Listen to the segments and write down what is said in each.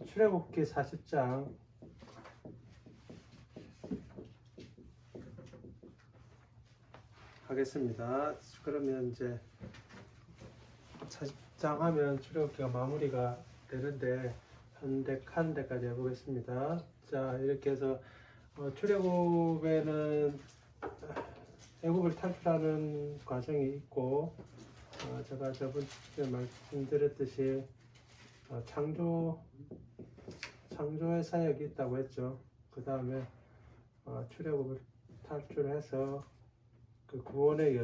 출애굽기 40장 하겠습니다. 그러면 이제 40장 하면 출애굽기가 마무리가 되는데 한 대까지 해보겠습니다. 자, 이렇게 해서 출애굽에는 애굽을 탈출하는 과정이 있고, 제가 저번에 말씀드렸듯이 창조의 사역이 있다고 했죠. 그 다음에 출애굽을 탈출해서 그 구원의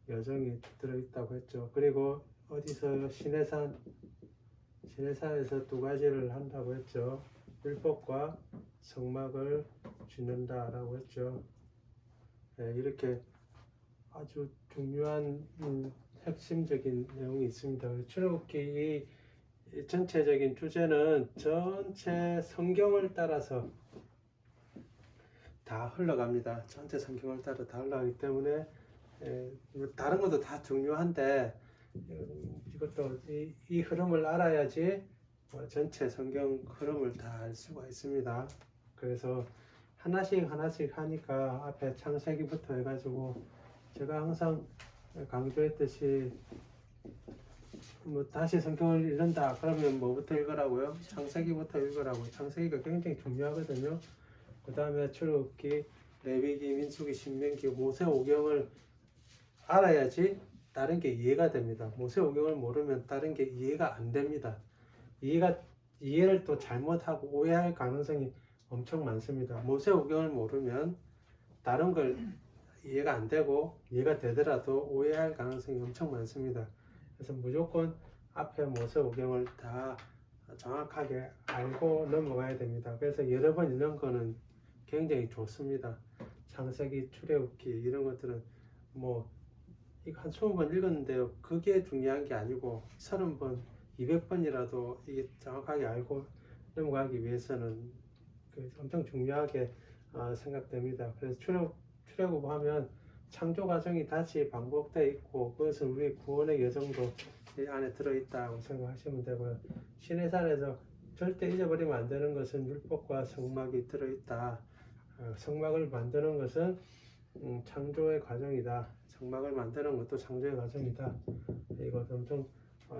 여정이 들어있다고 했죠. 그리고 어디서 시내산에서 두 가지를 한다고 했죠. 율법과 성막을 짓는다라고 했죠. 네, 이렇게 아주 중요한 핵심적인 내용이 있습니다. 출애굽기 이 전체적인 주제는 전체 성경을 따라서 다 흘러갑니다. 전체 성경을 따라 다 흘러가기 때문에 다른 것도 다 중요한데 이것도 이 흐름을 알아야지 전체 성경 흐름을 다 알 수가 있습니다. 그래서 하나씩 하니까 앞에 창세기부터 해가지고 제가 항상 강조했듯이 다시 성경을 읽는다 그러면 뭐부터 읽으라고요? 창세기부터 읽으라고. 창세기가 굉장히 중요하거든요. 그 다음에 출애굽기, 레위기, 민수기, 신명기, 모세오경을 알아야지 다른 게 이해가 됩니다. 모세오경을 모르면 다른 게 이해가 안 됩니다. 이해를 또 잘못하고 오해할 가능성이 엄청 많습니다. 모세오경을 모르면 다른 걸 이해가 안 되고 이해가 되더라도 오해할 가능성이 엄청 많습니다. 그래서 무조건 앞에 모세오경을 다 정확하게 알고 넘어가야 됩니다. 그래서 여러 번 읽는 거는 굉장히 좋습니다. 창세기, 출애굽기 이런 것들은 한 20번 읽었는데요. 그게 중요한 게 아니고 30번, 200번이라도 이게 정확하게 알고 넘어가기 위해서는 엄청 중요하게 생각됩니다. 그래서 출애굽하면 창조 과정이 다시 반복되어 있고 그것은 우리 구원의 여정도 이 안에 들어있다고 생각하시면 되고요. 시내산에서 절대 잊어버리면 안 되는 것은 율법과 성막이 들어있다. 성막을 만드는 것은 창조의 과정이다. 성막을 만드는 것도 창조의 과정이다. 이것 엄청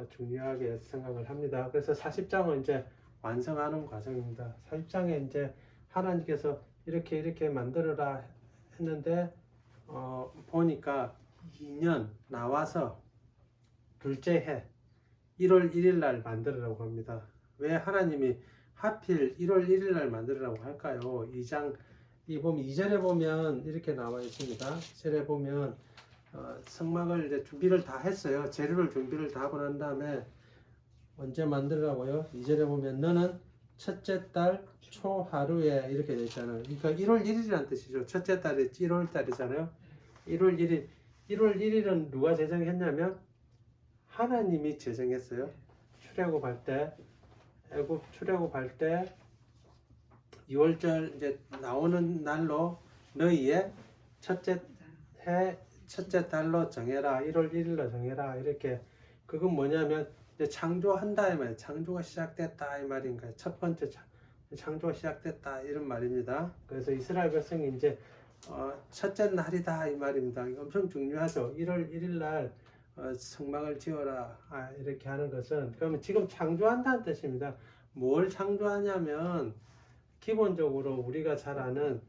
중요하게 생각을 합니다. 그래서 40장은 이제 완성하는 과정입니다. 40장에 이제 하나님께서 이렇게 만들어라 했는데 보니까 2년 나와서 둘째 해 1월 1일 날 만들으라고 합니다. 왜 하나님이 하필 1월 1일 날 만들으라고 할까요? 2절에 보면 이렇게 나와 있습니다. 2절에 보면 성막을 이제 준비를 다 했어요. 재료를 준비를 다 하고 난 다음에 언제 만들으라고요? 2절에 보면 너는 첫째 달 초하루에 이렇게 되어 있잖아요. 그러니까 1월 1일이라는 뜻이죠. 첫째 달이 1월 달이잖아요. 1월 1일은 누가 제정했냐면 하나님이 제정했어요. 출애굽할 때 애굽 출애굽할 때 2월절 이제 나오는 날로 너희의 첫째 달로 정해라. 1월 1일로 정해라. 이렇게 그건 뭐냐면 이제 창조한다 이 말이에요. 창조가 시작됐다 이 말인가요? 첫 번째 창조가 시작됐다 이런 말입니다. 그래서 이스라엘 백성이 이제 첫째 날이다 이 말입니다. 엄청 중요하죠. 1월 1일 날 성막을 지어라 이렇게 하는 것은 그러면 지금 창조한다는 뜻입니다. 뭘 창조하냐면 기본적으로 우리가 잘 아는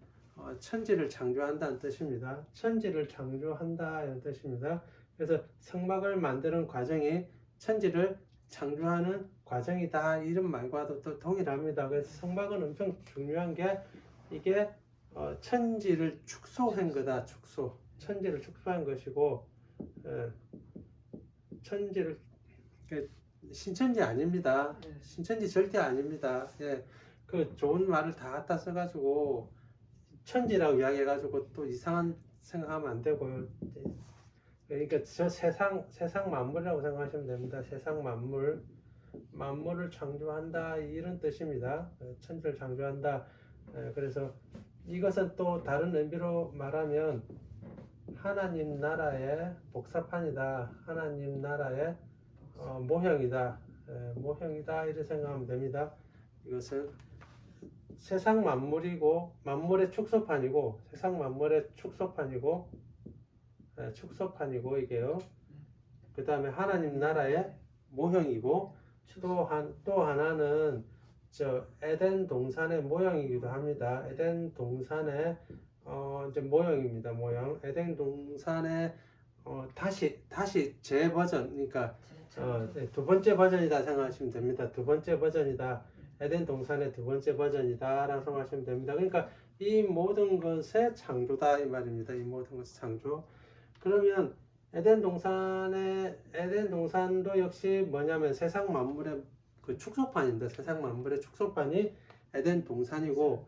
천지를 창조한다는 뜻입니다. 천지를 창조한다 이런 뜻입니다. 그래서 성막을 만드는 과정이 천지를 창조하는 과정이다 이런 말과도 또 동일합니다. 그래서 성막은 엄청 중요한 게 이게 천지를 축소한 거다. 천지를 축소한 것이고 천지를 신천지 아닙니다. 신천지 절대 아닙니다. 그 좋은 말을 다 갖다 써가지고 천지라고 이야기해가지고 또 이상한 생각하면 안 되고요. 그러니까 저 세상 만물이라고 생각하시면 됩니다. 세상 만물을 창조한다 이런 뜻입니다. 천지를 창조한다. 그래서 이것은 또 다른 의미로 말하면 하나님 나라의 복사판이다. 하나님 나라의 모형이다. 모형이다 이렇게 생각하면 됩니다. 이것은 세상 만물이고 만물의 축소판이고 세상 만물의 축소판이고 축소판이고 이게요. 그 다음에 하나님 나라의 모형이고 또 하나는 저 에덴 동산의 모형이기도 합니다. 에덴 동산의 이제 모형입니다. 모형. 에덴 동산의 다시 재버전, 그러니까 두 번째 버전이다 생각하시면 됩니다. 두 번째 버전이다. 에덴 동산의 두 번째 버전이다라고 생각하시면 됩니다. 그러니까 이 모든 것의 창조다 이 말입니다. 이 모든 것의 창조. 그러면 에덴 동산도 역시 뭐냐면 세상 만물의 그 축소판인데 세상 만물의 축소판이 에덴 동산이고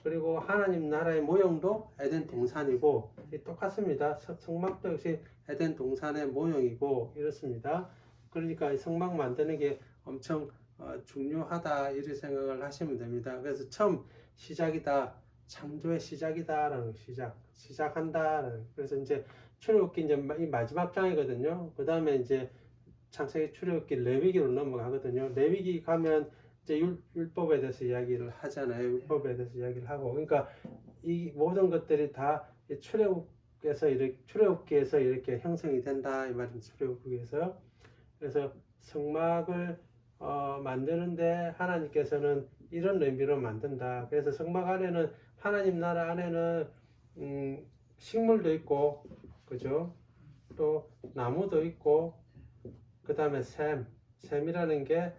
그리고 하나님 나라의 모형도 에덴 동산이고 똑같습니다. 성막도 역시 에덴 동산의 모형이고 이렇습니다. 그러니까 성막 만드는 게 엄청 중요하다 이렇게 생각을 하시면 됩니다. 그래서 처음 시작이다, 창조의 시작이다라는 시작한다라는. 그래서 이제 출애굽기 이제 이 마지막 장이거든요. 그 다음에 이제 창세기, 출애굽기, 레위기로 넘어가거든요. 레위기 가면 이제 율법에 대해서 이야기를 하잖아요. 율법에 대해서 이야기를 하고, 그러니까 이 모든 것들이 다 출애굽기에서 이렇게 형성이 된다 이 말입니다. 출애굽기에서. 그래서 성막을 만드는데 하나님께서는 이런 의미로 만든다. 그래서 성막 안에는 하나님 나라 안에는 식물도 있고, 그죠? 또 나무도 있고, 그 다음에 샘이라는 게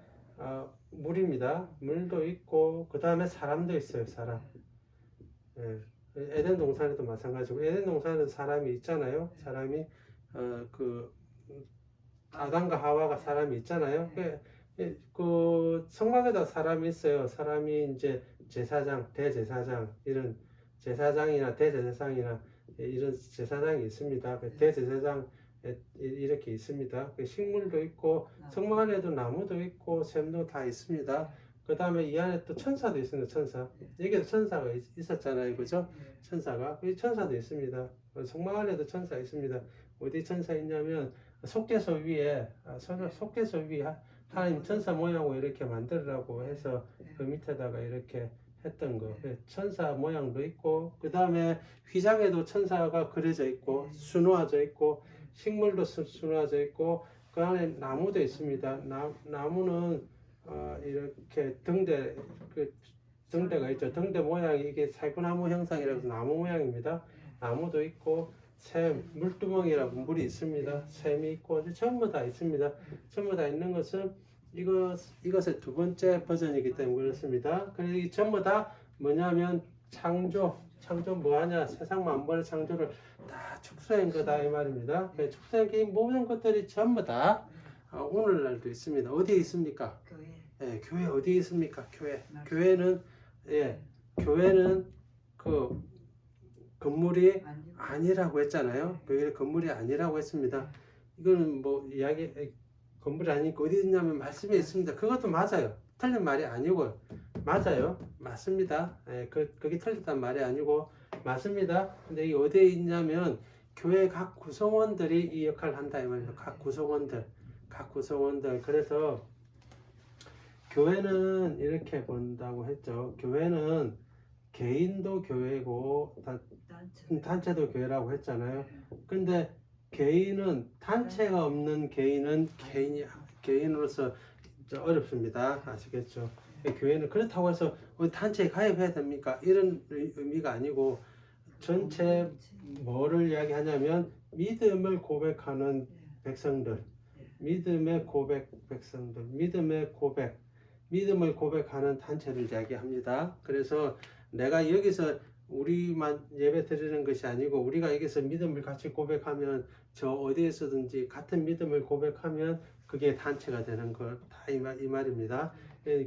물입니다. 물도 있고, 그 다음에 사람도 있어요. 사람. 예. 에덴 동산에도 마찬가지고, 에덴 동산에도 사람이 있잖아요. 사람이 그 아담과 하와가 사람이 있잖아요. 그 성막에도 사람이 있어요. 사람이 이제 제사장, 대제사장 이런 제사장이나 대제사장이나 이런 제사장이 있습니다. 대제사장 이렇게 있습니다. 식물도 있고 성막 안에도 나무도 있고 샘도 다 있습니다. 그 다음에 이 안에 또 천사도 있습니다. 천사. 여기도 천사가 있었잖아요. 그죠? 천사가. 이 천사도 있습니다. 성막 안에도 천사 있습니다. 어디 천사 있냐면 속죄소 위에 하나님 천사 모양으로 이렇게 만들라고 해서 그 밑에다가 이렇게 했던 거. 천사 모양도 있고 그 다음에 휘장에도 천사가 그려져 있고 수놓아져 있고 식물도 수놓아져 있고 그 안에 나무도 있습니다. 나무는 이렇게 등대가 있죠. 등대 모양이 이게 살구나무 형상이라고 해서 나무 모양입니다. 나무도 있고 물두멍이라고 물이 있습니다. 샘이 있고 전부 다 있습니다. 전부 다 있는 것은 이것의 두 번째 버전이기 때문에 그렇습니다. 그래서 이 전부 다 뭐냐면 창조 뭐하냐? 세상 만물의 창조를 다 축소한 거다 이 말입니다. 축소한 게 모든 것들이 전부 다 오늘날도 있습니다. 어디에 있습니까? 교회 어디에 있습니까? 교회는 그 건물이 아니라고 했잖아요. 교회는 건물이 아니라고 했습니다. 이거는 뭐 건물이 아니니까 어디 있냐면 말씀에 있습니다. 그것도 맞아요. 틀린 말이 아니고 맞아요. 맞습니다. 그게 틀렸단 말이 아니고 맞습니다. 근데 이 어디에 있냐면 교회 각 구성원들이 이 역할을 한다 이 말이에요. 각 구성원들. 그래서 교회는 이렇게 본다고 했죠. 교회는 개인도 교회고 단체도 교회라고 했잖아요. 근데 단체가 없는 개인은 개인으로서 어렵습니다. 아시겠죠? 교회는 그렇다고 해서 단체에 가입해야 됩니까? 이런 의미가 아니고 전체 뭐를 이야기하냐면 믿음을 고백하는 백성들, 믿음을 고백하는 단체를 이야기합니다. 그래서 내가 여기서 우리만 예배 드리는 것이 아니고 우리가 여기서 믿음을 같이 고백하면 저 어디에서든지 같은 믿음을 고백하면 그게 단체가 되는 것 다 이 말입니다.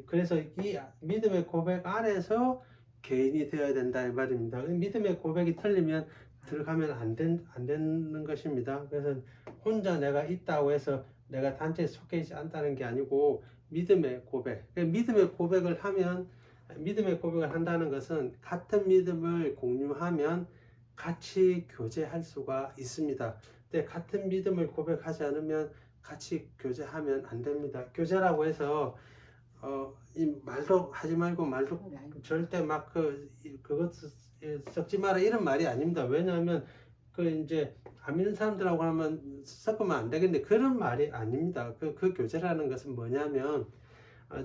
그래서 이 믿음의 고백 안에서 개인이 되어야 된다 이 말입니다. 믿음의 고백이 틀리면 들어가면 안 되는 것입니다. 그래서 혼자 내가 있다고 해서 내가 단체에 속해 있지 않다는 게 아니고 믿음의 고백을 한다는 것은 같은 믿음을 공유하면 같이 교제할 수가 있습니다. 근데 같은 믿음을 고백하지 않으면 같이 교제하면 안 됩니다. 교제라고 해서 이 말도 하지 말고 말도 절대 막 그것 섞지 마라 이런 말이 아닙니다. 왜냐하면 그 이제 안 믿는 사람들하고 하면 섞으면 안 되겠는데 그런 말이 아닙니다. 그 교제라는 것은 뭐냐면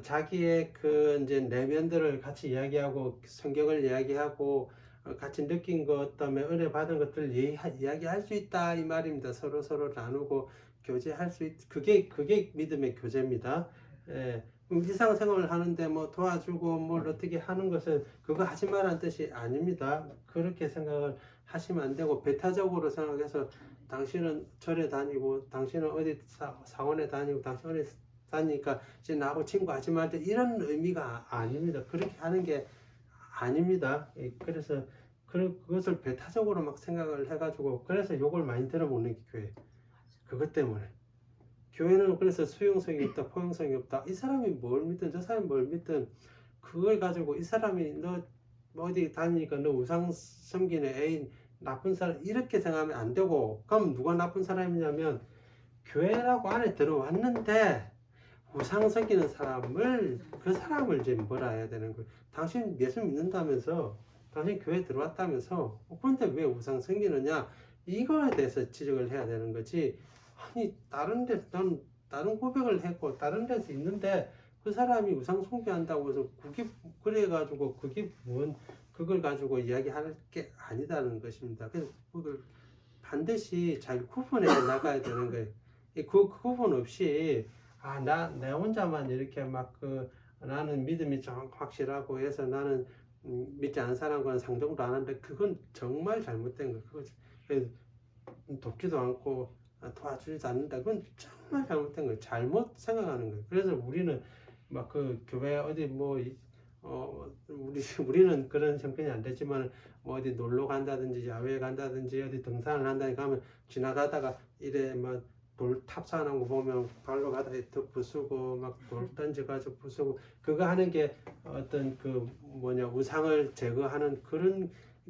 자기의 그 이제 내면들을 같이 이야기하고 성경을 이야기하고 같이 느낀 것 때문에 은혜 받은 것들을 이야기할 수 있다 이 말입니다. 서로 나누고 교제할 수 그게 믿음의 교제입니다. 예. 일상생활을 하는데 뭐 도와주고 뭘 어떻게 하는 것은 그거 하지 말라는 뜻이 아닙니다. 그렇게 생각을 하시면 안 되고 배타적으로 생각해서 당신은 절에 다니고 당신은 어디 사원에 다니고 당신 어디 다니니까 이제 나하고 친구하지 말자 이런 의미가 아닙니다. 그렇게 하는 게 아닙니다. 그래서 그것을 배타적으로 막 생각을 해가지고 그래서 욕을 많이 들어보는 게 교회. 그것 때문에. 교회는 그래서 수용성이 없다, 포용성이 없다. 이 사람이 뭘 믿든 저 사람이 뭘 믿든 그걸 가지고 이 사람이 너 어디 다니니까 너 우상 섬기는 애인 나쁜 사람 이렇게 생각하면 안 되고 그럼 누가 나쁜 사람이냐면 교회라고 안에 들어왔는데 우상 섬기는 사람을 그 사람을 이제 뭐라 해야 되는 거예요. 당신 예수 믿는다면서 당신 교회 들어왔다면서 그런데 왜 우상 섬기느냐 이거에 대해서 지적을 해야 되는 거지. 아니 난 다른 고백을 했고 다른 데서 있는데 그 사람이 우상 숭배한다고 해서 그게 그래가지고 그게 뭔 그걸 가지고 이야기할 게 아니다는 것입니다. 그래서 그걸 반드시 잘 구분해 나가야 되는 거예요. 그 구분 없이 내 혼자만 이렇게 막 나는 믿음이 좀 확실하고 해서 나는 믿지 않는 사람과는 상종도 안 하는데 그건 정말 잘못된 거예요. 그거 돕지도 않고 도와주지도 않는다. 그건 정말 잘못된 거예요. 잘못 생각하는 거예요. 그래서 우리는 막 그 교회 어디 우리는 그런 형편이 안 되지만 뭐 어디 놀러 간다든지 야외 간다든지 어디 등산을 한다든지 하면 지나가다가 이래 막 돌 탑산한 거 보면 발로 가다가 더 부수고 막 돌 던져가지고 부수고 그거 하는 게 어떤 우상을 제거하는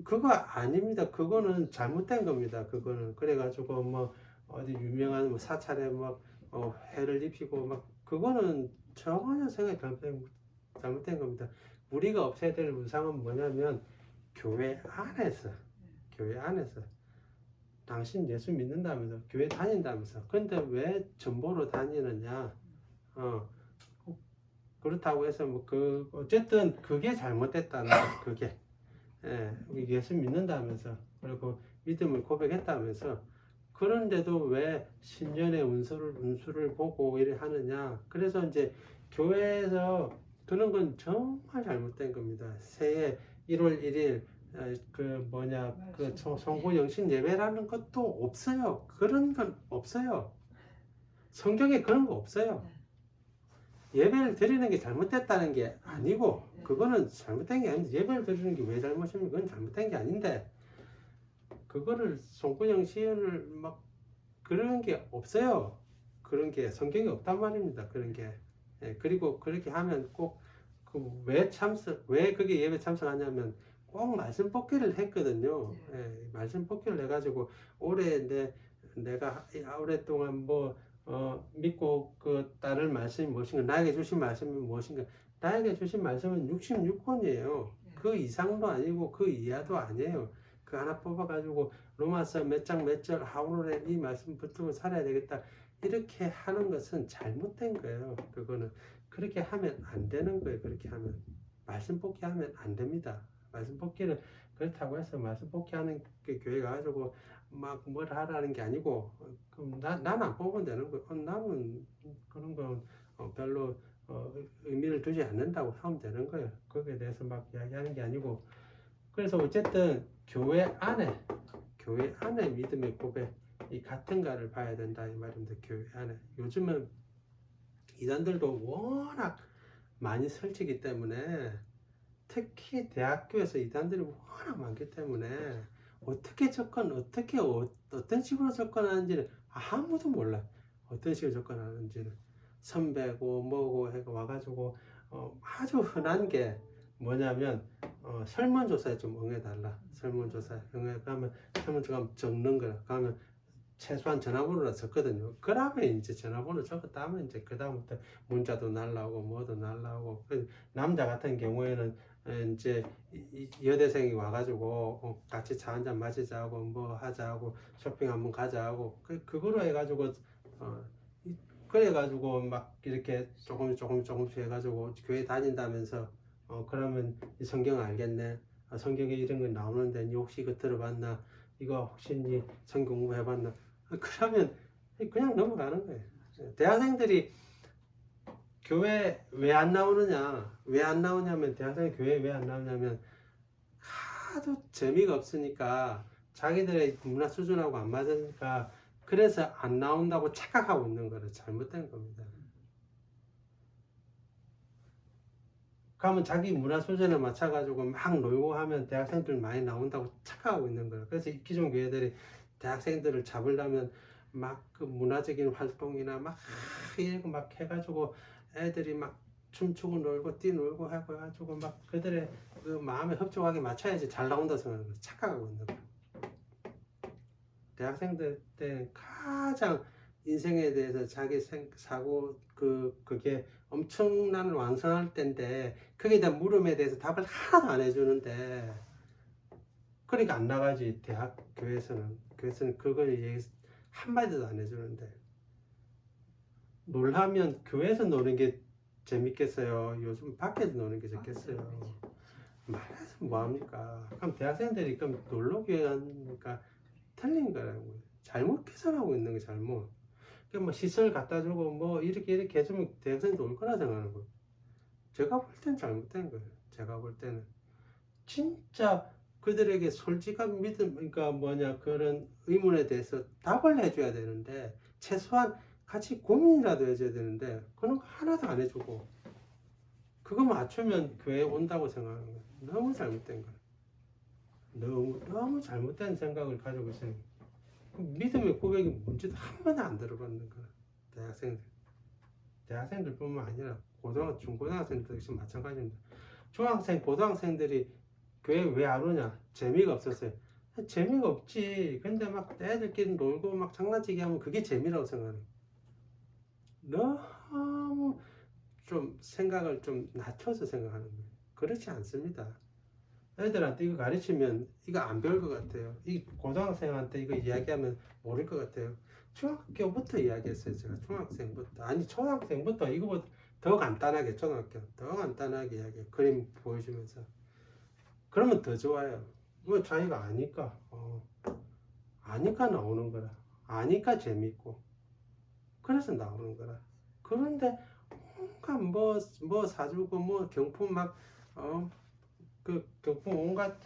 그거 아닙니다. 그거는 잘못된 겁니다. 그거는 그래가지고 뭐 어디 유명한 뭐 사찰에 막 해를 입히고 막 그거는 전혀 생각이 잘못된 겁니다. 우리가 없애야 될 우상은 뭐냐면 교회 안에서 당신 예수 믿는다면서 교회 다닌다면서 근데 왜 전보로 다니느냐 그렇다고 해서 어쨌든 그게 잘못됐다는 거 그게 예수 믿는다면서 그리고 믿음을 고백했다면서 그런데도 왜 신년의 운수를 보고 이래 하느냐 그래서 이제 교회에서 그런 건 정말 잘못된 겁니다. 새해 1월 1일 송구영신 예배라는 것도 없어요. 그런 건 없어요. 성경에 그런 거 없어요. 예배를 드리는 게 잘못됐다는 게 아니고 그거는 잘못된 게 아닌데 예배를 드리는 게 왜 잘못입니까? 그건 잘못된 게 아닌데 그거를 송구영 시연을 막 그런 게 없어요. 그런 게 성경에 없단 말입니다. 그런 게 그리고 그렇게 하면 꼭 왜 그게 예배 참석하냐면 꼭 말씀 뽑기를 했거든요. 말씀 뽑기를 해가지고 올해 내가 오랫동안 믿고 따를 말씀이 무엇인가 나에게 주신 말씀이 무엇인가 나에게 주신 말씀은 66권이에요. 그 이상도 아니고 그 이하도 아니에요. 그 하나 뽑아가지고 로마서 몇 장 몇 절 하울의 이 말씀 붙들고 살아야 되겠다 이렇게 하는 것은 잘못된 거예요. 그거는 그렇게 하면 안 되는 거예요. 그렇게 하면 말씀 뽑기 하면 안 됩니다. 말씀 뽑기를 그렇다고 해서 말씀 뽑기 하는 그 교회 가가지고 막 뭘 하라는 게 아니고 그럼 난 안 뽑으면 되는 거예요. 나는 그런 건 별로 의미를 두지 않는다고 하면 되는 거예요. 거기에 대해서 막 이야기하는 게 아니고 그래서 어쨌든 교회 안에 믿음의 고백 이 같은가를 봐야 된다 이 말입니다. 교회 안에 요즘은 이단들도 워낙 많이 설치기 때문에 특히 대학교에서 이단들이 워낙 많기 때문에 어떻게 어떤 식으로 접근하는지는 아무도 몰라. 어떤 식으로 접근하는지는 선배고 뭐고 해가 와가지고 아주 흔한 게 뭐냐면 설문조사에 좀 응해달라. 설문조사에 응해 가면 설문조사 적는 거라. 가면 최소한 전화번호를 썼거든요. 그러면 이제 전화번호 적었다 하면 이제 그다음부터 문자도 날라오고 뭐도 날라오고. 남자 같은 경우에는 이제 여대생이 와가지고 같이 차 한잔 마시자고 뭐 하자고 쇼핑 한번 가자고 그거로 해가지고 그래가지고 막 이렇게 조금씩 해가지고 교회 다닌다면서 그러면 이 성경 알겠네. 성경에 이런 거 나오는데 니 혹시 이거 들어봤나? 이거 혹시 니 성경 공부해봤나? 그러면 그냥 넘어가는 거예요. 대학생들이 교회 왜 안 나오느냐? 왜 안 나오냐면 대학생이 교회 왜 안 나오냐면 하도 재미가 없으니까 자기들의 문화 수준하고 안 맞으니까 그래서 안 나온다고 착각하고 있는 거를 잘못된 겁니다. 그러면 자기 문화 수준에 맞춰가지고 막 놀고 하면 대학생들 많이 나온다고 착각하고 있는 거예요. 그래서 기존 교회들이 대학생들을 잡으려면 막 그 문화적인 활동이나 막 이러고 막 해가지고 애들이 막 춤추고 놀고 뛰놀고 하고 해가지고 막 그들의 그 마음에 흡족하게 맞춰야지 잘 나온다 생각하는 거예요. 착각하고 있는 거예요. 대학생들 때 가장 인생에 대해서 자기 사고 그게 엄청난 완성할 때인데 거기에 대한 물음에 대해서 답을 하나도 안 해주는데 그러니까 안 나가지. 대학 교회에서는 그걸 한마디도 안 해주는데 놀라면 교회에서 노는 게 재밌겠어요? 요즘 밖에서 노는 게 좋겠어요? 말해서 뭐합니까? 그럼 대학생들이 그럼 놀러 교회 가니까 틀린 거라고. 잘못 계산하고 있는 거 잘못. 그러니까 뭐 시설 갖다 주고 뭐 이렇게 해주면 대학생도 올 거라 생각하는 거. 제가 볼 땐 잘못된 거예요. 제가 볼 때는 진짜 그들에게 솔직한 믿음, 그러니까 뭐냐 그런 의문에 대해서 답을 해줘야 되는데 최소한 같이 고민이라도 해줘야 되는데 그런 거 하나도 안 해주고 그거 맞추면 교회 온다고 생각하는 거예요. 너무 잘못된 거예요. 너무 잘못된 생각을 가지고 있어요. 믿음의 고백이 뭔지도 한 번도 안 들어봤는 거야. 대학생들뿐만 아니라 중고등학생들 역시 마찬가지입니다. 중학생, 고등학생들이 교회 왜 안 오냐? 재미가 없었어요. 재미가 없지. 근데 막 애들끼리 놀고 막 장난치게 하면 그게 재미라고 생각해요. 너무 좀 생각을 좀 낮춰서 생각하는 거예요. 그렇지 않습니다. 애들한테 이거 가르치면 이거 안 배울 것 같아요. 이 고등학생한테 이거 이야기하면 모를 것 같아요. 중학교부터 이야기했어요. 제가 중학생부터. 아니 초등학생부터 이거보다 더 간단하게 초등학교 더 간단하게 이야기 그림 보여주면서 그러면 더 좋아요. 뭐 자기가 아니까 아니까 나오는 거라. 아니까 재밌고 그래서 나오는 거라. 그런데 온갖 뭐 사주고 뭐 경품 막 그 경품 온갖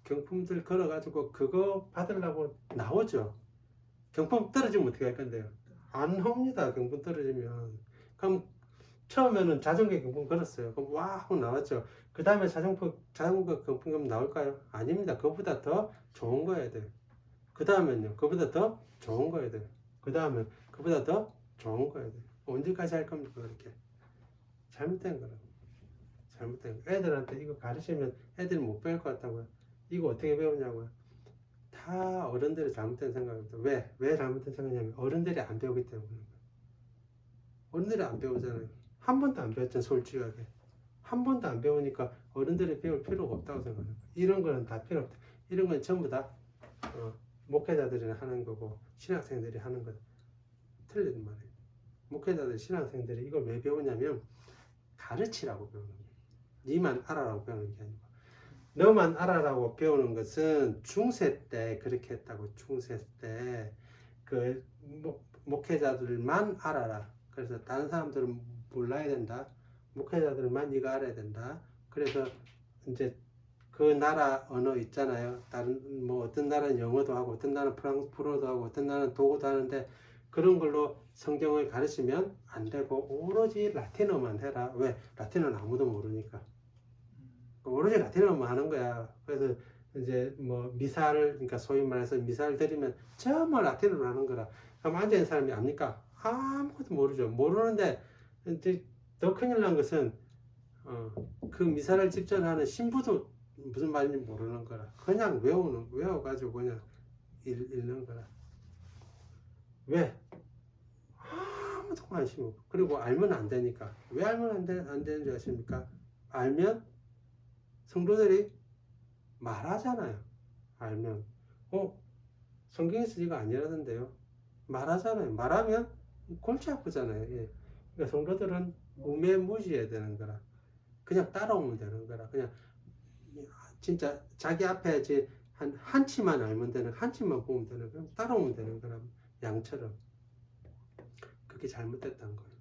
경품들 걸어가지고 그거 받으려고 나오죠. 경품 떨어지면 어떻게 할 건데요? 안 합니다. 경품 떨어지면. 그럼 처음에는 자전거 경품 걸었어요. 그럼 와 하고 나왔죠. 그 다음에 자전거 경품 나올까요? 아닙니다. 그보다 더 좋은 거야 돼요. 그 다음엔요. 그보다 더 좋은 거야 돼요. 그 다음에 그보다 더 좋은 거야 돼요. 언제까지 할 겁니까? 그렇게 잘못된 거라고. 잘못된 거. 애들한테 이거 가르치면 애들이 못 배울 것 같다고요. 이거 어떻게 배우냐고요. 다 어른들이 잘못된 생각입니다. 왜 잘못된 생각이냐면 어른들이 안 배우기 때문에. 어른들이 안 배우잖아요. 한 번도 안 배웠잖아요. 솔직하게. 한 번도 안 배우니까 어른들이 배울 필요가 없다고 생각해요. 이런 거는 다 필요 없다. 이런 건 전부 다 목회자들이 하는 거고 신학생들이 하는 거 틀린 말이에요. 목회자들 신학생들이 이걸 왜 배우냐면 가르치라고 배우는 거예요. 니만 알아라고 배우는 게 아니고 너만 알아라고 배우는 것은 중세 때 그렇게 했다고. 중세 때 그 목회자들만 알아라. 그래서 다른 사람들은 몰라야 된다. 목회자들만 네가 알아야 된다. 그래서 이제 그 나라 언어 있잖아요. 다른 뭐 어떤 나라는 영어도 하고 어떤 나라는 프랑스어도 하고 어떤 나라는 독어도 하는데 그런 걸로 성경을 가르치면 안 되고 오로지 라틴어만 해라. 왜? 라틴어는 아무도 모르니까. 오로지 라틴어만 하는 거야. 그래서 이제 뭐 미사를 그러니까 소위 말해서 미사를 드리면 전부 라틴어로 하는 거라. 그럼 앉아있는 사람이 압니까? 아무것도 모르죠. 모르는데 이제 더 큰일 난 것은 그 미사를 집전하는 신부도 무슨 말인지 모르는 거라. 그냥 외워가지고 그냥 읽는 거라. 왜? 아무도 관심 없고. 그리고 알면 안 되니까. 왜 알면 안 되는지 아십니까? 알면 성도들이 말하잖아요. 알면. 성경에서 이거 아니라던데요. 말하잖아요. 말하면 골치 아프잖아요. 예. 그러니까 성도들은 우매무지해야 되는 거라. 그냥 따라오면 되는 거라. 그냥 진짜 자기 앞에 이제 한 치만 알면 되는, 한 치만 보면 되는 거라. 따라오면 되는 거라. 양처럼. 그게 잘못됐다는 거예요.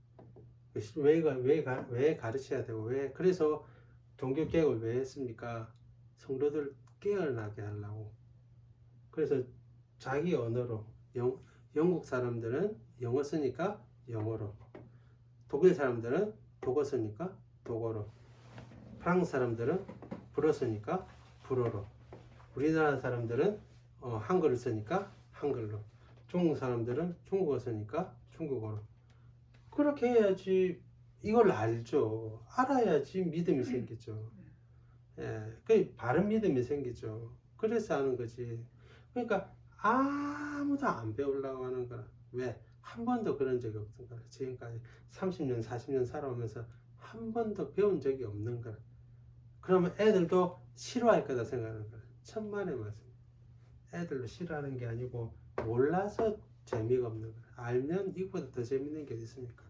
왜 가르쳐야 되고, 그래서 종교개혁을 왜 했습니까? 성도들 깨어나게 하려고. 그래서 자기 언어로, 영국 사람들은 영어 쓰니까 영어로, 독일 사람들은 독어 쓰니까 독어로, 프랑스 사람들은 불어 쓰니까 불어로, 우리나라 사람들은 한글을 쓰니까 한글로, 중국 사람들은 중국어 쓰니까 중국어로. 그렇게 해야지. 이걸 알죠. 알아야지 믿음이 생기죠. 예, 그 바른 믿음이 생기죠. 그래서 하는 거지. 그러니까 아무도 안 배우려고 하는 거라. 왜? 한 번도 그런 적이 없던 거라. 지금까지 30년, 40년 살아오면서 한 번도 배운 적이 없는 거라. 그러면 애들도 싫어할 거다 생각하는 거라. 천만의 말씀. 애들도 싫어하는 게 아니고 몰라서 재미가 없는 거라. 알면 이거보다 더 재밌는 게 어디 있습니까?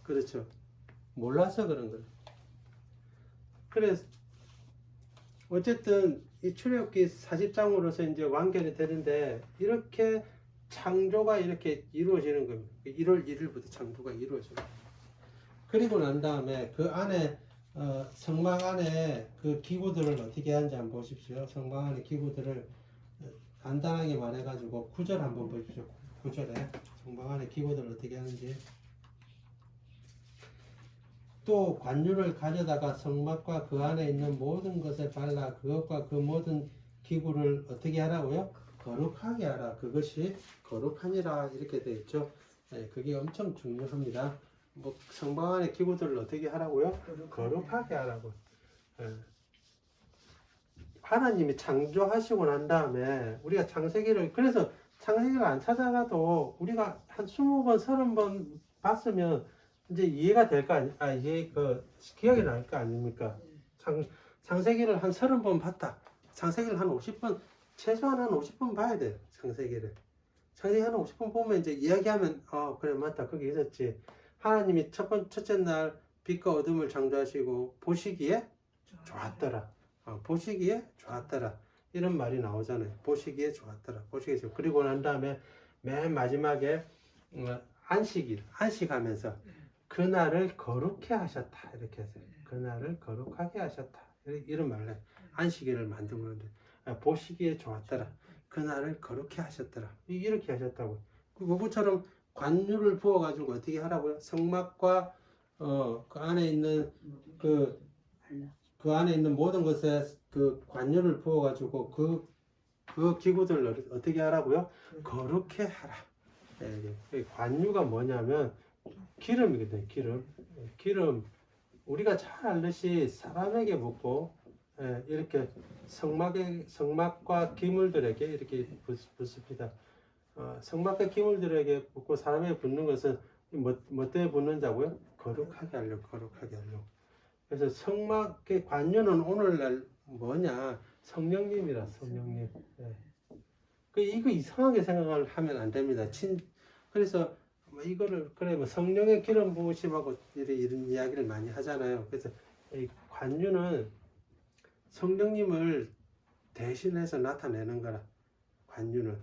그렇죠. 몰라서 그런 거라. 그래서 어쨌든 이 출애굽기 40장으로서 이제 완결이 되는데, 이렇게 창조가 이렇게 이루어지는 겁니다. 1월 1일부터 창조가 이루어져요. 그리고 난 다음에 그 안에 성막 안에 그 기구들을 어떻게 하는지 한번 보십시오. 성막 안에 기구들을 간단하게 말해가지고 9절 한번 보십시오. 9절에 성막 안에 기구들을 어떻게 하는지. 또 관유를 가져다가 성막과 그 안에 있는 모든 것에 발라 그것과 그 모든 기구를 어떻게 하라고요? 거룩하게 하라. 그것이 거룩하니라. 이렇게 되어 있죠. 네, 그게 엄청 중요합니다. 뭐 성막 안의 기구들을 어떻게 하라고요? 거룩하게 하라고. 네. 하나님이 창조하시고 난 다음에 우리가 창세기를, 그래서 창세기를 안 찾아가도 우리가 한 20번, 30번 봤으면 이제 이해가 될 거 이해 기억이 날 거 아닙니까? 창세기를 한 30번 봤다. 창세기를 한 50번, 최소한 한 50번 봐야 돼요. 창세기를. 창세기 한 50번 보면 이제 이야기하면, 그래, 맞다. 거기 있었지. 하나님이 첫째 날 빛과 어둠을 창조하시고 보시기에 좋았더라. 보시기에 좋았더라. 이런 말이 나오잖아요. 보시기에 좋았더라. 보시기에 좋. 그리고 난 다음에 맨 마지막에 안식하면서 그날을 거룩해 하셨다. 이렇게 해서 그날을 거룩하게 하셨다. 이런 말을 해요. 안식일을 만들었는데 보시기에 좋았더라. 그날을 거룩해 하셨더라. 이렇게 하셨다고. 그것처럼 관유를 부어가지고 어떻게 하라고요? 성막과 그 안에 있는 그 안에 있는 모든 것에 그 관유를 부어가지고 그 기구들을 어떻게 하라고요? 거룩해 하라. 관유가 뭐냐면 기름이거든요. 기름. 우리가 잘 알듯이 사람에게 붓고 이렇게 성막과 기물들에게 이렇게 붓습니다. 성막과 기물들에게 붓고 사람에게 붓는 것은 뭐 때문에 붓는 자고요? 거룩하게 하려고. 그래서 성막의 관유는 오늘날 뭐냐? 성령님이라. 성령님. 이거 이상하게 생각을 하면 안 됩니다. 그래서 이거를 그래 성령의 기름 부으심하고 이런 이야기를 많이 하잖아요. 그래서 이 관유는 성령님을 대신해서 나타내는 거라. 관유는.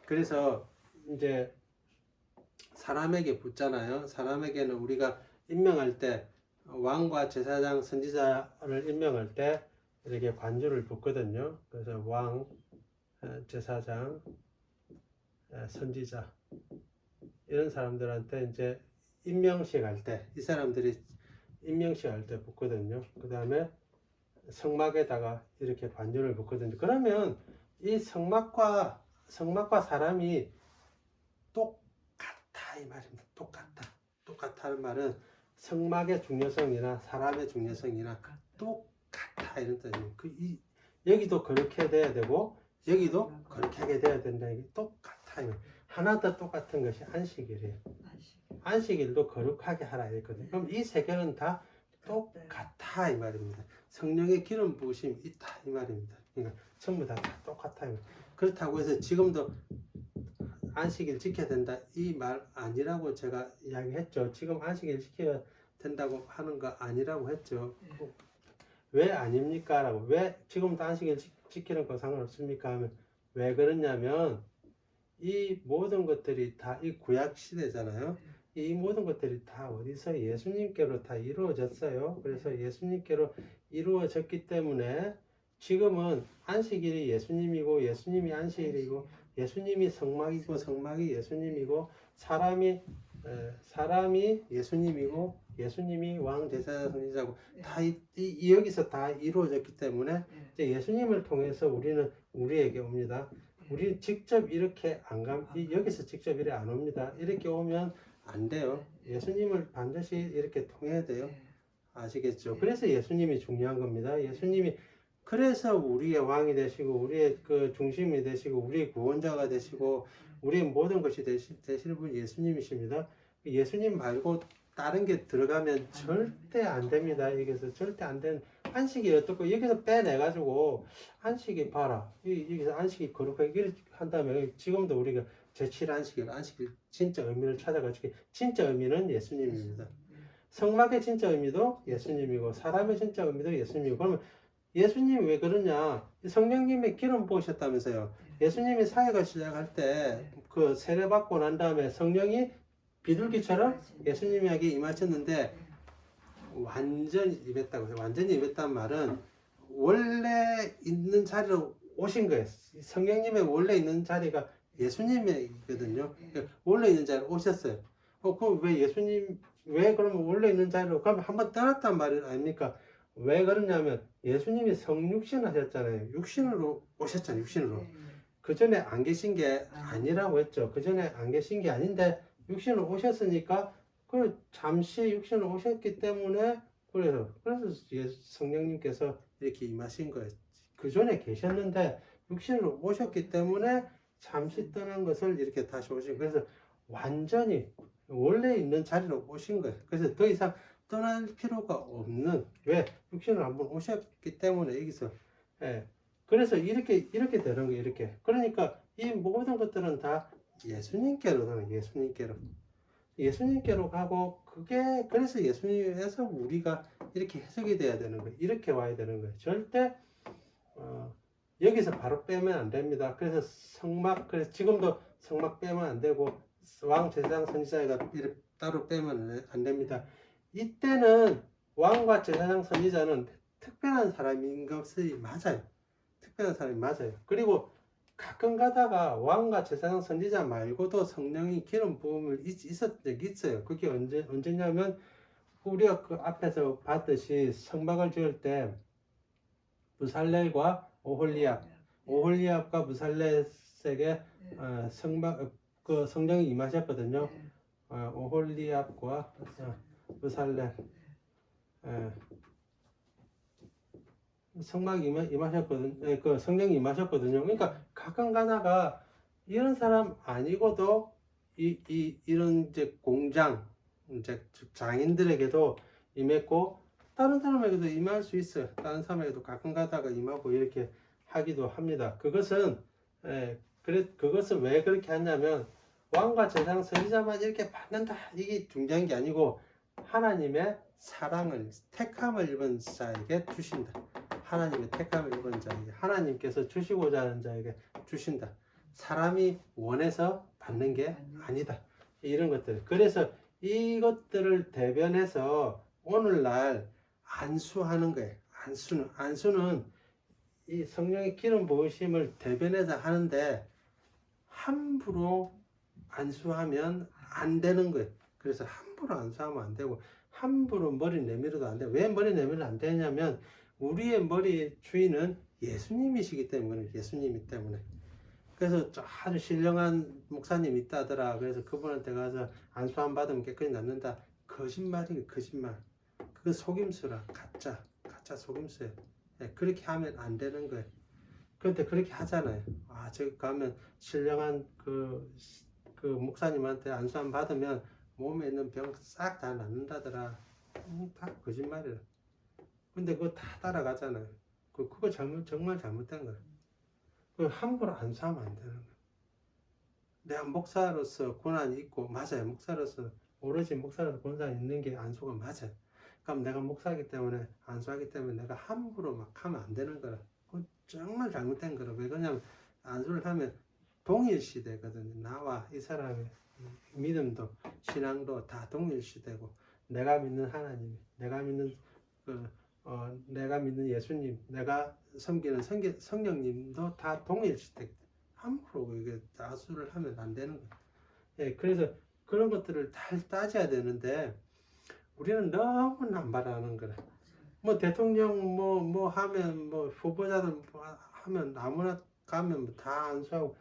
그래서 이제 사람에게 붓잖아요. 사람에게는 우리가 임명할 때 왕과 제사장, 선지자를 임명할 때 이렇게 관유를 붓거든요. 그래서 왕, 제사장, 선지자 이런 사람들한테 이제 임명식 할 때 이 사람들이 임명식 할 때 붓거든요. 그 다음에 성막에다가 이렇게 관유를 붓거든요. 그러면 이 성막과 사람이 똑같아 이 말입니다. 똑같다는 말은 성막의 중요성이나 사람의 중요성이나 똑같아 이런 뜻이에요. 여기도 그렇게 돼야 되고 여기도 그렇게 하게 돼야 된다. 이게 똑같아 똑같아. 하나 더 똑같은 것이 안식일이에요. 안식일도 거룩하게 하라 했거든요. 그럼 이 세 개는 다 똑같아 이 말입니다. 성령의 기름 부으심이 있다 이 말입니다. 그러니까 전부 다 똑같아. 그렇다고 해서 지금도 안식일 지켜야 된다 이 말 아니라고 제가 이야기했죠. 지금 안식일 지켜야 된다고 하는 거 아니라고 했죠. 왜 아닙니까? 라고. 왜 지금도 안식일 지키는 거 상관없습니까? 하면 왜 그러냐면 이 모든 것들이 다 이 구약 시대잖아요. 이 모든 것들이 다 어디서 예수님께로 다 이루어졌어요. 그래서 예수님께로 이루어졌기 때문에 지금은 안식일이 예수님이고 예수님이 안식일이고 예수님이 성막이고 성막이 예수님이고 사람이 예수님이고 예수님이 왕 제사장 선지자고 다 여기서 다 이루어졌기 때문에 이제 예수님을 통해서 우리는 우리에게 옵니다. 우리 직접 이렇게 안 감, 여기서 직접 이렇게 안 옵니다. 이렇게 오면 안 돼요. 예수님을 반드시 이렇게 통해야 돼요. 아시겠죠? 그래서 예수님이 중요한 겁니다. 예수님이 그래서 우리의 왕이 되시고 우리의 그 중심이 되시고 우리의 구원자가 되시고 우리의 모든 것이 되시는 분 예수님이십니다. 예수님 말고 다른 게 들어가면 절대 안 됩니다. 여기서 절대 안 되는 안식이 어떻고 여기서 빼내가지고 안식이 봐라. 여기서 안식이 거룩하게 한다면 지금도 우리가 제7 안식일 진짜 의미를 찾아가지고 진짜 의미는 예수님입니다. 성막의 진짜 의미도 예수님이고 사람의 진짜 의미도 예수님이고 그러면 예수님이 왜 그러냐? 성령님의 기름 부으셨다면서요. 예수님이 사역을 시작할 때 그 세례 받고 난 다음에 성령이 비둘기처럼 예수님에게 임하셨는데 완전히 임했다고 해요. 완전히 임했다는 말은 원래 있는 자리로 오신 거예요. 성령님의 원래 있는 자리가 예수님이거든요. 원래 있는 자리로 오셨어요. 그럼 왜 예수님 왜 그러면 원래 있는 자리로 그럼 한번 떠났단 말이 아닙니까? 왜 그러냐면 예수님이 성육신 하셨잖아요. 육신으로 오셨잖아요. 육신으로. 그 전에 안 계신 게 아니라고 했죠. 그 전에 안 계신 게 아닌데 육신으로 오셨으니까 그 잠시 육신으로 오셨기 때문에 그래서 성령님께서 이렇게 임하신 거예요. 그 전에 계셨는데 육신으로 오셨기 때문에 잠시 떠난 것을 이렇게 다시 오신 거예요. 그래서 완전히 원래 있는 자리로 오신 거예요. 그래서 더 이상 떠날 필요가 없는 왜 육신으로 한번 오셨기 때문에 여기서 그래서 이렇게 되는 거예요. 이렇게 그러니까 이 모든 것들은 다 예수님께로 가는 예수님께로 가고 그게 그래서 예수님에서 우리가 이렇게 해석이 돼야 되는 거예요. 이렇게 와야 되는 거예요. 절대 여기서 바로 빼면 안 됩니다. 그래서 그래서 지금도 성막 빼면 안 되고 왕 제사장 선지자가 따로 빼면 안 됩니다. 이때는 왕과 제사장 선지자는 특별한 사람인 것이 맞아요. 특별한 사람이 맞아요. 그리고 가끔 가다가 왕과 제사장 선지자 말고도 성령이 기름 부음을 있었던 적이 있어요. 그게 언제냐면 우리가 그 앞에서 봤듯이 성막을 지을 때 무살렐과 오홀리압과 무살렛에게 그 성령이 임하셨거든요. 오홀리압과 무살렛 성막이 임하셨거든요. 그 성령이 임하셨거든요. 그러니까 가끔 가다가 이런 사람 아니고도 이런 이제 공장 이제 장인들에게도 임했고 다른 사람에게도 임할 수 있어요. 다른 사람에게도 가끔 가다가 임하고 이렇게 하기도 합니다. 그것은 그것은 왜 그렇게 하냐면 왕과 제사장 선지자만 이렇게 받는다 이게 중요한 게 아니고 하나님의 사랑을 택함을 입은 자에게 주신다. 하나님의 택함을 입은 자에게 하나님께서 주시고자 하는 자에게 주신다. 사람이 원해서 받는 게 아니다. 이런 것들. 그래서 이것들을 대변해서 오늘날 안수하는 거예요. 안수는 이 성령의 기름 부으심을 대변해서 하는데 함부로 안수하면 안 되는 거예요. 그래서 함부로 안수하면 안 되고 함부로 머리 내밀어도 안 돼요. 왜 머리 내밀어도 안 되냐면 우리의 머리 주인은 예수님이시기 때문에 예수님이 때문에 그래서 아주 신령한 목사님 있다더라. 그래서 그분한테 가서 안수 안 받으면 깨끗이 낫는다. 거짓말이에요. 거짓말. 그거 속임수라. 가짜 속임수예요. 그렇게 하면 안 되는 거예요. 그런데 그렇게 하잖아요. 아, 저기 가면 신령한 그 목사님한테 안수 받으면 몸에 있는 병 싹 다 낫는다더라. 다 거짓말이라. 근데 그거 다 따라가잖아요. 그거 정말 잘못된 거야. 그 함부로 안수하면 안 되는 거야. 내가 목사로서 고난이 있고, 맞아요. 목사로서, 오로지 목사로서 고난이 있는 게 안수가 맞아요. 그럼 내가 목사이기 때문에, 안수하기 때문에 내가 함부로 막 하면 안 되는 거라. 그건 정말 잘못된 거라. 왜 그러냐면, 안수를 하면 동일시대거든요. 나와 이 사람의 믿음도, 신앙도 다 동일시대고, 내가 믿는 하나님, 내가 믿는 예수님, 내가 섬기는 성령님도 다 동일시대. 함부로 이게 다수를 하면 안 되는 거예요. 예, 그래서 그런 것들을 다 따져야 되는데 우리는 너무 남발하는 거라. 뭐 대통령 뭐 하면 뭐 후보자들 뭐 하면 아무나 가면 뭐다 안수하고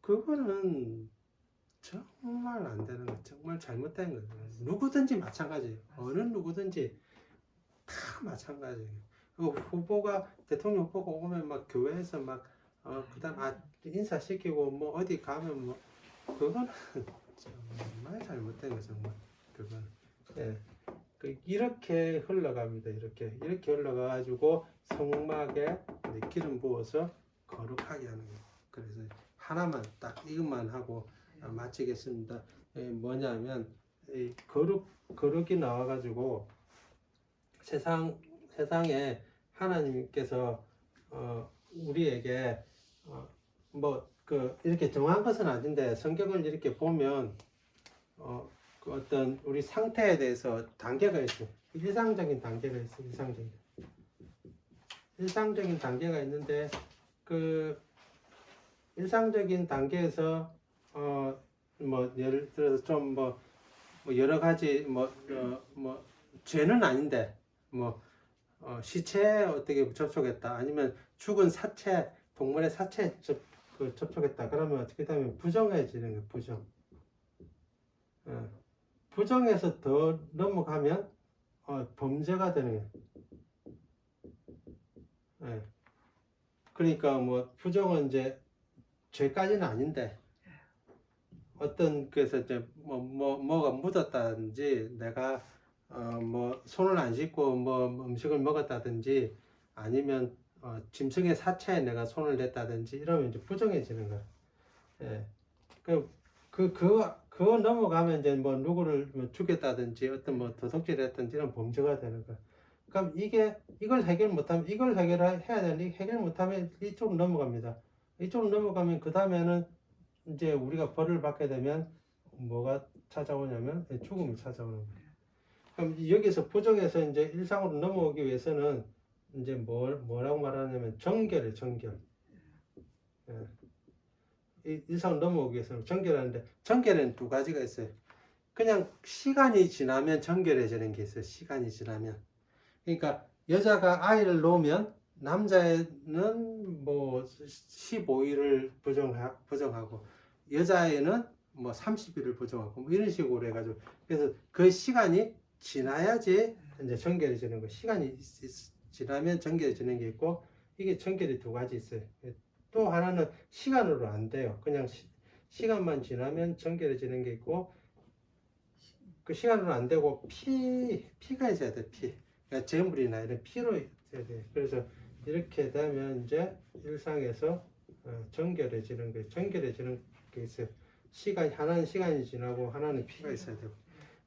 그거는 정말 안 되는 거, 정말 잘못된 거예요. 누구든지 마찬가지예요. 어느 누구든지 다 마찬가지예요. 후보가 대통령 후보가 오면 막 교회에서 막 그다음 인사시키고 뭐 어디 가면 뭐 그거는 정말 잘못된 거 정말 그건 예. 이렇게 흘러갑니다. 이렇게 흘러가가지고 성막에 기름 부어서 거룩하게 하는 거예요. 그래서 하나만 딱 이것만 하고 마치겠습니다. 뭐냐면 거룩이 나와가지고 세상에 하나님께서 우리에게 이렇게 정한 것은 아닌데 성경을 이렇게 보면 그 어떤 우리 상태에 대해서 단계가 있어요. 일상적인 단계가 있어요. 일상적인 단계가 있는데 그 일상적인 단계에서 뭐 예를 들어서 좀 뭐 여러 가지 죄는 아닌데 시체에 어떻게 접촉했다 아니면 죽은 사체 동물의 사체에 접촉했다 그러면 어떻게 되면 부정해지는 거예요. 부정에서 더 넘어가면 범죄가 되는 거예요. 예. 그러니까 뭐 부정은 이제 죄까지는 아닌데 그래서 이제 뭐가 묻었다든지 내가 뭐 손을 안 씻고 뭐 음식을 먹었다든지 아니면 짐승의 사체에 내가 손을 댔다든지 이러면 이제 부정해지는 거야. 예. 그거 넘어가면 이제 뭐 누구를 죽였다든지 어떤 뭐 도둑질했든지 이런 범죄가 되는 거야. 그럼 이걸 해결 못하면 이걸 해결해야 되는데 해결 못하면 이쪽으로 넘어갑니다. 이쪽으로 넘어가면 그 다음에는 이제 우리가 벌을 받게 되면 뭐가 찾아오냐면 죽음이 찾아오는 거예요. 그럼 여기서 부정해서 이제 일상으로 넘어오기 위해서는 이제 뭐라고 말하냐면 정결. 예. 일상으로 넘어오기 위해서는 정결하는데 정결에는 두 가지가 있어요. 그냥 시간이 지나면 정결해지는 게 있어요. 시간이 지나면. 그러니까 여자가 아이를 놓으면 남자애는 뭐 15일을 부정하고 여자애는 뭐 30일을 부정하고 뭐 이런 식으로 해가지고 그래서 그 시간이 지나야지 이제 정결해지는 거. 시간이 지나면 정결해지는 게 있고 이게 정결이 두 가지 있어요. 또 하나는 시간으로 안 돼요. 그냥 시간만 지나면 정결해지는 게 있고 그 시간으로 안 되고 피가 있어야 돼. 그러니까 재물이나 이런 피로 있어야 돼. 그래서 이렇게 되면 이제 일상에서 정결해지는 게 있어요. 하나는 시간이 지나고 하나는 피가 있어야 되고.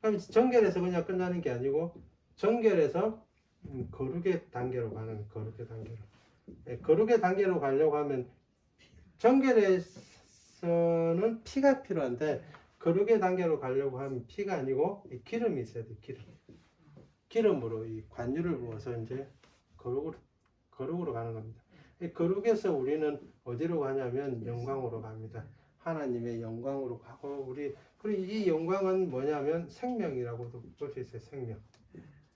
그럼 정결해서 그냥 끝나는 게 아니고 정결해서 거룩의 단계로 가는 거룩의 단계로. 거룩의 단계로 가려고 하면 정결에서는 피가 필요한데 거룩의 단계로 가려고 하면 피가 아니고 기름이 있어야 돼. 기름으로 이 관유를 부어서 이제 거룩으로 가는 겁니다. 거룩에서 우리는 어디로 가냐면 영광으로 갑니다. 하나님의 영광으로 가고 그리고 이 영광은 뭐냐면 생명이라고도 볼 수 있어요. 생명.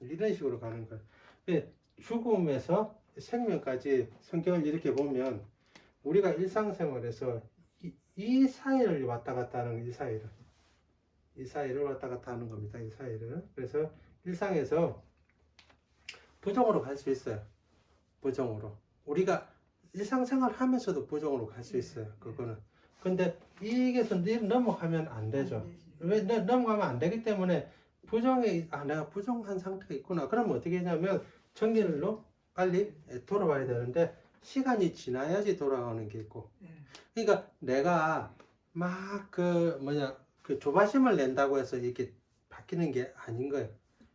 이런 식으로 가는 거예요. 죽음에서 생명까지 성경을 이렇게 보면 우리가 일상생활에서 이 사이를 왔다 갔다 하는 이 사이를 왔다 갔다 하는 겁니다. 이 사이를. 그래서 일상에서 부정으로 갈 수 있어요. 부정으로. 우리가 일상생활 하면서도 부정으로 갈 수 있어요. 그거는. 근데 이게서 넘어가면 안 되죠. 왜 넘어가면 안 되기 때문에 부정에 내가 부정한 상태가 있구나. 그러면 어떻게 하냐면 정렬로 빨리 돌아와야 되는데 시간이 지나야지 돌아오는 게 있고. 그러니까 내가 막 그 조바심을 낸다고 해서 이렇게 바뀌는 게 아닌 거예요.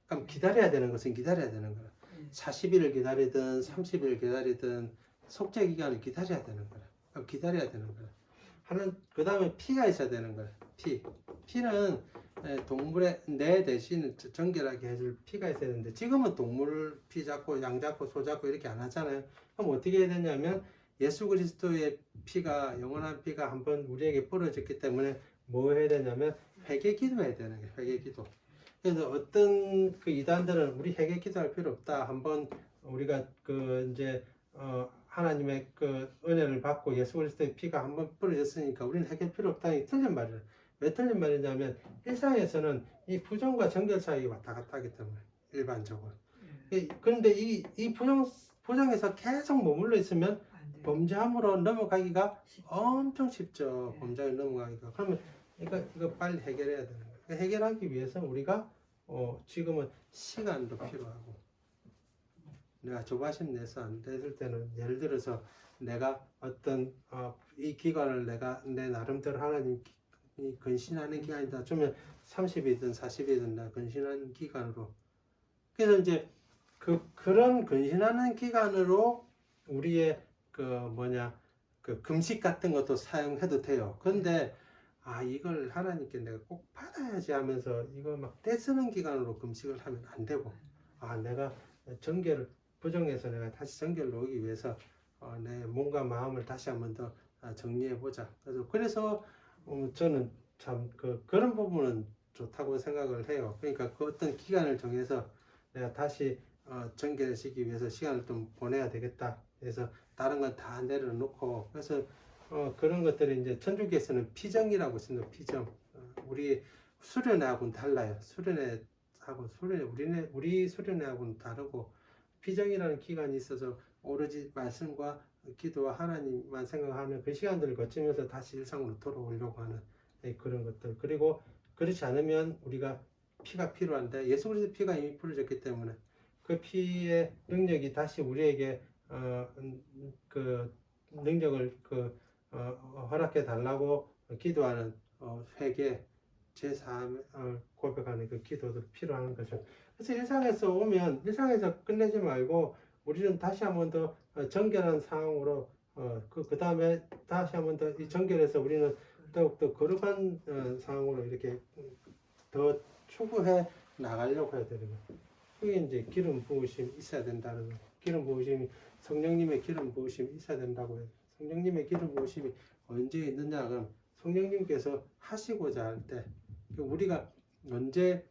그럼 기다려야 되는 것은 기다려야 되는 거예요. 40일을 기다리든 30일 기다리든 속죄 기간을 기다려야 되는 거예요. 그럼 기다려야 되는 거예요. 그 다음에 피가 있어야 되는 거예요. 피는 동물의 내 대신 정결하게 해줄 피가 있어야 되는데 지금은 동물 피 잡고 양 잡고 소 잡고 이렇게 안 하잖아요. 그럼 어떻게 해야 되냐면 예수 그리스도의 피가 영원한 피가 한번 우리에게 뿌려졌기 때문에 뭐 해야 되냐면 회개 기도해야 되는 거예요. 회개 기도. 그래서 어떤 그 이단들은 우리 회개 기도할 필요 없다. 한번 우리가 그 이제 하나님의 그 은혜를 받고 예수 그리스도의 피가 한번 뿌려졌으니까 우리는 회개 필요 없다. 이 틀린 말이에요. 왜 틀린 말이냐면 일상에서는 이 부정과 정결 사이에 왔다 갔다 하기 때문에 일반적으로. 그런데 이 부정에서 계속 머물러 있으면 범죄함으로 넘어가기가 엄청 쉽죠. 범죄에 넘어가기가. 그러면 이거 빨리 해결해야 되는 거예요. 해결하기 위해서 우리가 지금은 시간도 필요하고 내가 조바심 내서 안 됐을 때는 예를 들어서 내가 어떤 이 기간을 내가 내 나름대로 하나님 근신하는 기간이다. 주면 30이든 40이든 내가 근신하는 기간으로. 그래서 이제 그런 근신하는 기간으로 우리의 그 금식 같은 것도 사용해도 돼요. 근데 이걸 하나님께 내가 꼭 받아야지 하면서 이거 막 떼쓰는 기간으로 금식을 하면 안 되고 내가 부정해서 내가 다시 정결로 오기 위해서 내 몸과 마음을 다시 한번 더 정리해 보자. 그래서 저는 참 그런 부분은 좋다고 생각을 해요. 그러니까 그 어떤 기간을 정해서 내가 다시 정결시키기 위해서 시간을 좀 보내야 되겠다. 그래서 다른 건 다 내려놓고 그래서 그런 것들이 이제 천주교에서는 피정이라고 쓰는 피정. 우리 수련회하고는 달라요. 우리 수련회하고는 다르고 피정이라는 기간이 있어서 오로지 말씀과 기도와 하나님만 생각하는 그 시간들을 거치면서 다시 일상으로 돌아오려고 하는 그런 것들. 그리고 그렇지 않으면 우리가 피가 필요한데 예수 그리스도 피가 이미 뿌려졌기 때문에 그 피의 능력이 다시 우리에게 그 능력을 허락해 달라고 기도하는 회개 제3 고백하는 그 기도도 필요한 거죠. 그래서 일상에서 끝내지 말고 우리는 다시 한번 더 정결한 상황으로 그 다음에 다시 한번 더 이 정결해서 우리는 더욱더 거룩한 상황으로 이렇게 더 추구해 나가려고 해야 되는 거예요. 그게 이제 기름 부으심이 있어야 된다는 거예요. 기름 부으심이 성령님의 기름 부으심이 있어야 된다고 해요. 성령님의 기름 부으심이 언제 있느냐 그럼 성령님께서 하시고자 할 때 우리가 언제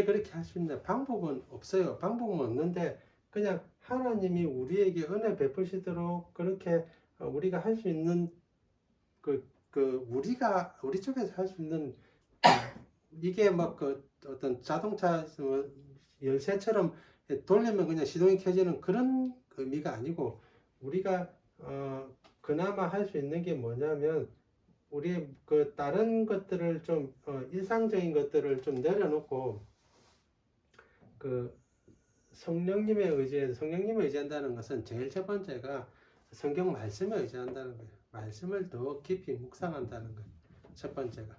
그렇게 할 수 있냐 방법은 없어요. 방법은 없는데 그냥 하나님이 우리에게 은혜 베푸시도록 그렇게 우리가 할 수 있는 우리 쪽에서 할 수 있는 이게 막 어떤 자동차 열쇠처럼 돌리면 그냥 시동이 켜지는 그런 의미가 아니고 우리가 그나마 할 수 있는 게 뭐냐면 우리 그 다른 것들을 좀 일상적인 것들을 좀 내려놓고 그 성령님에 의지한다는 것은 제일 첫 번째가 성경 말씀에 의지한다는 거예요. 말씀을 더 깊이 묵상한다는 거예요. 첫 번째가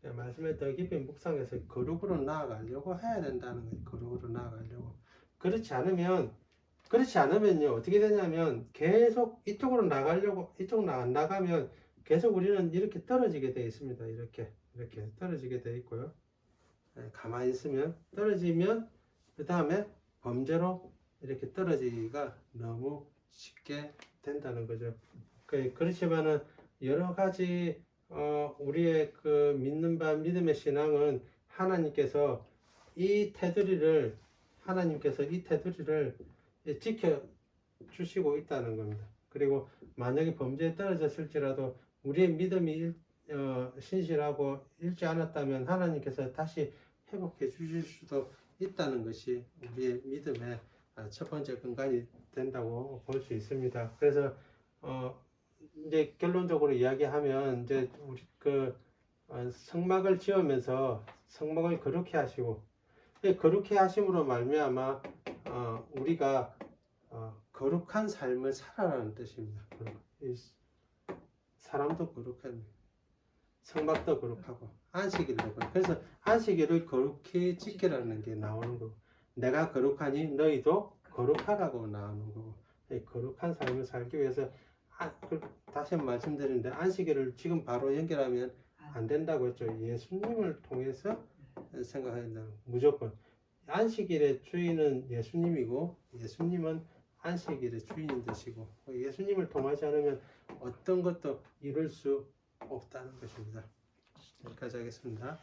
말씀을 더 깊이 묵상해서 거룩으로 나아가려고 해야 된다는 거예요. 거룩으로 나아가려고. 그렇지 않으면요 어떻게 되냐면 계속 이쪽으로 안 나가면 계속 우리는 이렇게 떨어지게 되어 있습니다. 이렇게 떨어지게 되어 있고요. 가만히 있으면 떨어지면 그 다음에 범죄로 이렇게 떨어지기가 너무 쉽게 된다는 거죠. 그렇지만은 여러 가지 우리의 그 믿음의 신앙은 하나님께서 이 테두리를 지켜 주시고 있다는 겁니다. 그리고 만약에 범죄에 떨어졌을지라도 우리의 믿음이 신실하고 잃지 않았다면 하나님께서 다시 회복해 주실 수도 있다는 것이 우리의 믿음의 첫 번째 근간이 된다고 볼 수 있습니다. 그래서 이제 결론적으로 이야기하면 이제 우리 성막을 지으면서 성막을 거룩히 하시고 거룩히 하심으로 말미암아 우리가 거룩한 삶을 살아라는 뜻입니다. 사람도 거룩한 성막도 거룩하고 안식일도 거룩. 그래서 안식일을 거룩히 지키라는 게 나오는 거고 내가 거룩하니 너희도 거룩하라고 나오는 거고 거룩한 삶을 살기 위해서 다시 한번 말씀드리는데 안식일을 지금 바로 연결하면 안 된다고 했죠. 예수님을 통해서 생각해야 된다. 무조건 안식일의 주인은 예수님이고 예수님은 안식일의 주인인 것이고 예수님을 통하지 않으면 어떤 것도 이룰 수 없다는 것입니다. 여기까지 하겠습니다.